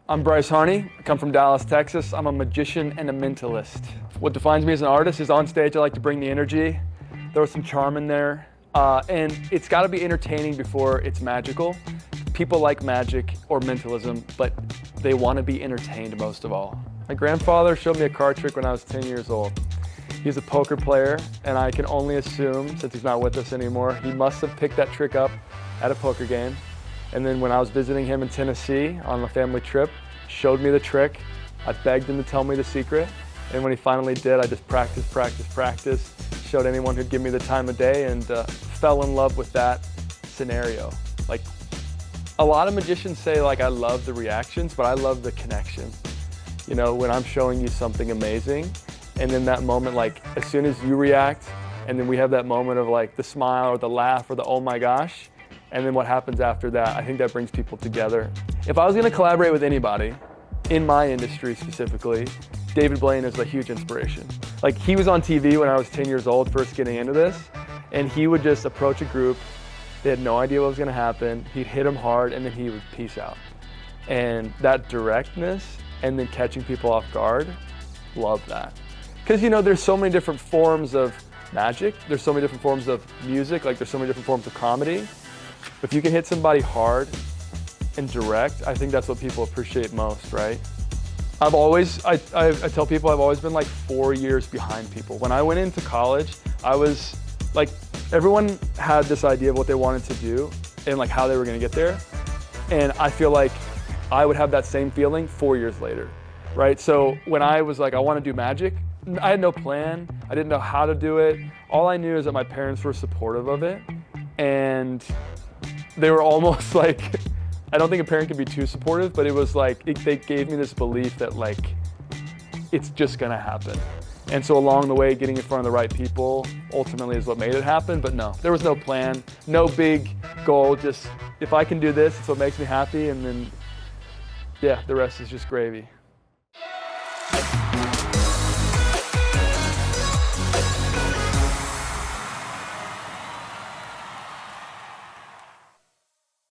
I'm Brice Harney. I come from Dallas, Texas. I'm a magician and a mentalist. What defines me as an artist is on stage I like to bring the energy, throw some charm in there, and it's got to be entertaining before it's magical. People like magic or mentalism, but they want to be entertained most of all. My grandfather showed me a card trick when I was 10 years old. He's a poker player, and I can only assume, since he's not with us anymore, he must have picked that trick up at a poker game. And then when I was visiting him in Tennessee on a family trip, showed me the trick. I begged him to tell me the secret. And when he finally did, I just practiced, showed anyone who'd give me the time of day, and fell in love with that scenario. Like, a lot of magicians say, like, I love the reactions, but I love the connection. You know, when I'm showing you something amazing, and in that moment, like, as soon as you react, and then we have that moment of like the smile or the laugh or the oh my gosh, and then what happens after that, I think that brings people together. If I was gonna collaborate with anybody, in my industry specifically, David Blaine is a huge inspiration. Like, he was on TV when I was 10 years old, first getting into this, and he would just approach a group, they had no idea what was gonna happen, he'd hit them hard, and then he would peace out. And that directness, and then catching people off guard, love that. Because, you know, there's so many different forms of magic, there's so many different forms of music, like there's so many different forms of comedy. If you can hit somebody hard and direct, I think that's what people appreciate most, right? I tell people I've always been like 4 years behind people. When I went into college, I was like, everyone had this idea of what they wanted to do and like how they were gonna get there. And I feel like I would have that same feeling 4 years later, right? So when I was like, I wanna do magic, I had no plan. I didn't know how to do it. All I knew is that my parents were supportive of it. And they were almost like, I don't think a parent can be too supportive, but it was like, they gave me this belief that like, it's just gonna happen. And so along the way, getting in front of the right people ultimately is what made it happen. But no, there was no plan, no big goal. Just, if I can do this, it's what makes me happy. And then, yeah, the rest is just gravy.